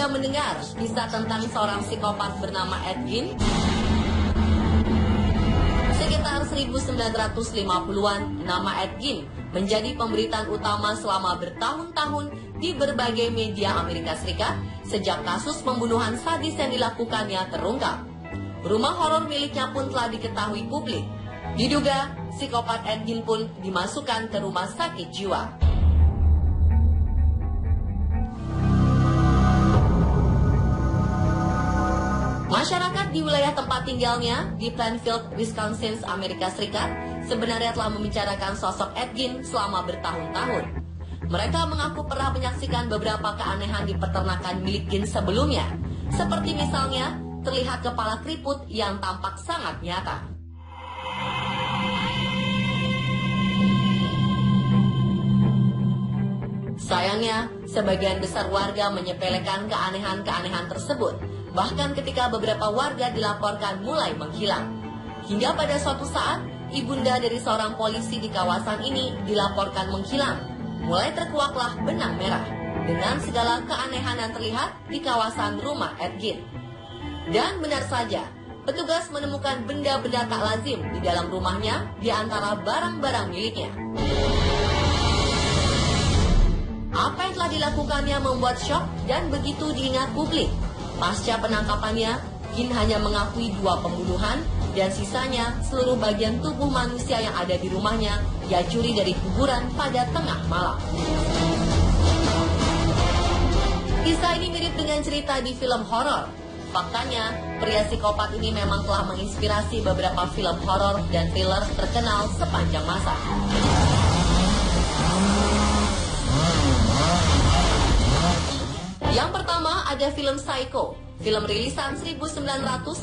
Anda mendengar kisah tentang seorang psikopat bernama Ed Gein? Sekitar 1950-an, nama Ed Gein menjadi pemberitaan utama selama bertahun-tahun di berbagai media Amerika Serikat sejak kasus pembunuhan sadis yang dilakukannya terungkap. Rumah horor miliknya pun telah diketahui publik. Diduga, psikopat Ed Gein pun dimasukkan ke rumah sakit jiwa. Masyarakat di wilayah tempat tinggalnya di Plainfield, Wisconsin, Amerika Serikat sebenarnya telah membicarakan sosok Ed Gein selama bertahun-tahun. Mereka mengaku pernah menyaksikan beberapa keanehan di peternakan milik Gein sebelumnya, seperti misalnya terlihat kepala keriput yang tampak sangat nyata. Sayangnya, sebagian besar warga menyepelekan keanehan-keanehan tersebut. Bahkan ketika beberapa warga dilaporkan mulai menghilang. Hingga pada suatu saat, ibunda dari seorang polisi di kawasan ini dilaporkan menghilang. Mulai terkuaklah benang merah dengan segala keanehan yang terlihat di kawasan rumah Ed Gein. Dan benar saja, petugas menemukan benda-benda tak lazim di dalam rumahnya di antara barang-barang miliknya. Apa yang telah dilakukannya membuat syok dan begitu diingat publik. Pasca penangkapannya, Gein hanya mengakui 2 pembunuhan dan sisanya seluruh bagian tubuh manusia yang ada di rumahnya ia curi dari kuburan pada tengah malam. Kisah ini mirip dengan cerita di film horor. Faktanya, pria psikopat ini memang telah menginspirasi beberapa film horor dan thriller terkenal sepanjang masa. Yang pertama ada film Psycho, film rilisan 1960.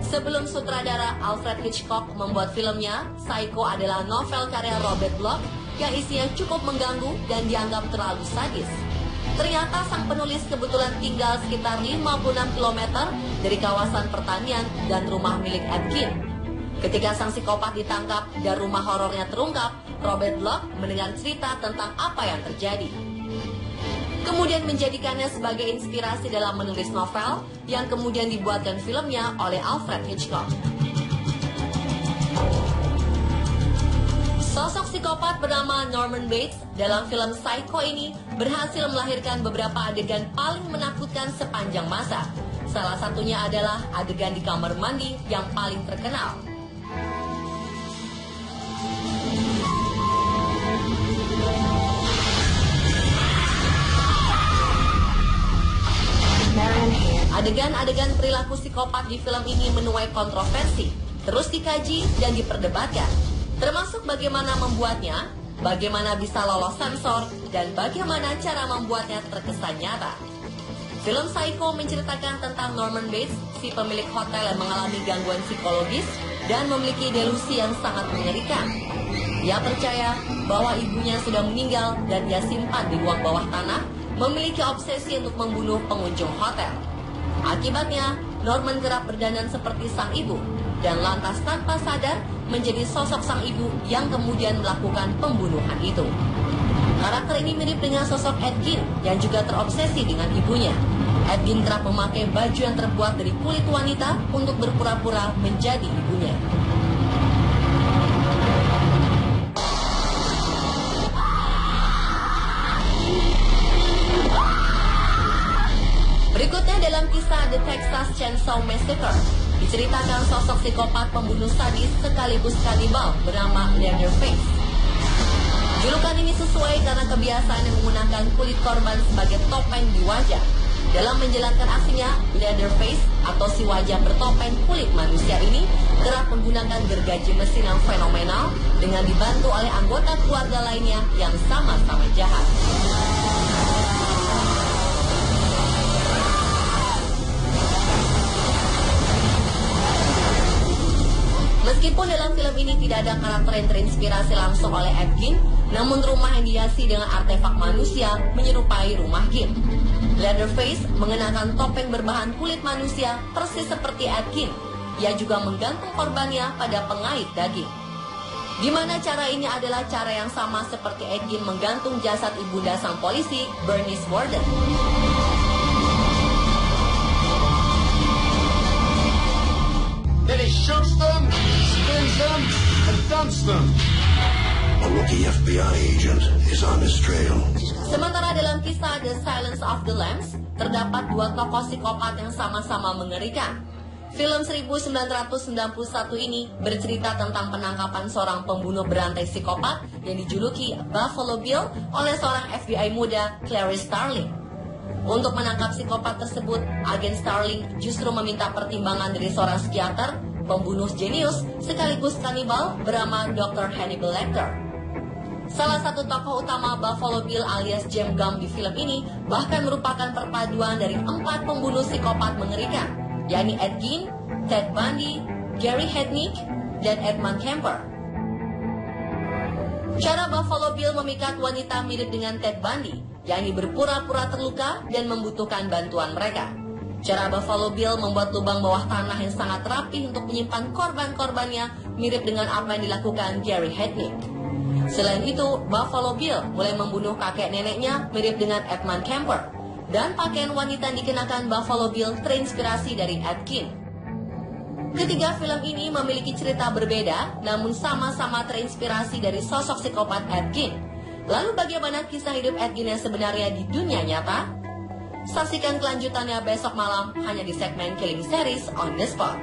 Sebelum sutradara Alfred Hitchcock membuat filmnya, Psycho adalah novel karya Robert Bloch yang isinya cukup mengganggu dan dianggap terlalu sadis. Ternyata sang penulis kebetulan tinggal sekitar 56 km dari kawasan pertanian dan rumah milik Ed Gein. Ketika sang psikopat ditangkap dan rumah horornya terungkap, Robert Bloch mendengar cerita tentang apa yang terjadi. Kemudian menjadikannya sebagai inspirasi dalam menulis novel yang kemudian dibuatkan filmnya oleh Alfred Hitchcock. Sosok psikopat bernama Norman Bates dalam film Psycho ini berhasil melahirkan beberapa adegan paling menakutkan sepanjang masa. Salah satunya adalah adegan di kamar mandi yang paling terkenal. Adegan-adegan perilaku psikopat di film ini menuai kontroversi, terus dikaji dan diperdebatkan, termasuk bagaimana membuatnya, bagaimana bisa lolos sensor, dan bagaimana cara membuatnya terkesan nyata. Film Psycho menceritakan tentang Norman Bates, si pemilik hotel yang mengalami gangguan psikologis dan memiliki delusi yang sangat mengerikan. Ia percaya bahwa ibunya sudah meninggal dan ia simpan di ruang bawah tanah, memiliki obsesi untuk membunuh pengunjung hotel. Akibatnya, Norman kerap berdandan seperti sang ibu dan lantas tanpa sadar menjadi sosok sang ibu yang kemudian melakukan pembunuhan itu. Karakter ini mirip dengan sosok Ed Gein yang juga terobsesi dengan ibunya. Ed Gein kerap memakai baju yang terbuat dari kulit wanita untuk berpura-pura menjadi ibunya. Berikutnya dalam kisah The Texas Chainsaw Massacre, diceritakan sosok psikopat pembunuh sadis sekaligus kanibal bernama Leatherface. Julukan ini sesuai karena kebiasaan yang menggunakan kulit korban sebagai topeng di wajah. Dalam menjalankan aksinya, Leatherface atau si wajah bertopeng kulit manusia ini kerap menggunakan gergaji mesin yang fenomenal dengan dibantu oleh anggota keluarga lainnya yang sama-sama jahat. Meskipun dalam film ini tidak ada karakter yang terinspirasi langsung oleh Ed Gein, namun rumah yang dihiasi dengan artefak manusia menyerupai rumah Gein. Leatherface mengenakan topeng berbahan kulit manusia persis seperti Ed Gein. Ia juga menggantung korbannya pada pengait daging. Di mana cara ini adalah cara yang sama seperti Ed Gein menggantung jasad ibunda sang polisi, Bernice Worden. Dunstan. A rookie FBI agent is on his trail. Sementara dalam kisah The Silence of the Lambs, terdapat dua tokoh psikopat yang sama-sama mengerikan. Film 1991 ini bercerita tentang penangkapan seorang pembunuh berantai psikopat yang dijuluki Buffalo Bill oleh seorang FBI muda, Clarice Starling. Untuk menangkap psikopat tersebut, agen Starling justru meminta pertimbangan dari seorang psikiater, pembunuh jenius, sekaligus kanibal bernama Dr. Hannibal Lecter. Salah satu tokoh utama Buffalo Bill alias James Gumb di film ini bahkan merupakan perpaduan dari 4 pembunuh psikopat mengerikan, yakni Ed Gein, Ted Bundy, Gary Hednick, dan Edmund Kemper. Cara Buffalo Bill memikat wanita mirip dengan Ted Bundy, yakni berpura-pura terluka dan membutuhkan bantuan mereka. Cara Buffalo Bill membuat lubang bawah tanah yang sangat rapi untuk menyimpan korban-korbannya mirip dengan apa yang dilakukan Gary Hednick. Selain itu, Buffalo Bill mulai membunuh kakek neneknya mirip dengan Edmund Kemper, dan pakaian wanita yang dikenakan Buffalo Bill terinspirasi dari Ed Gein. Ketiga film ini memiliki cerita berbeda, namun sama-sama terinspirasi dari sosok psikopat Ed Gein. Lalu bagaimana kisah hidup Ed Gein yang sebenarnya di dunia nyata? Saksikan kelanjutannya besok malam hanya di segmen Killing Series on the Spot.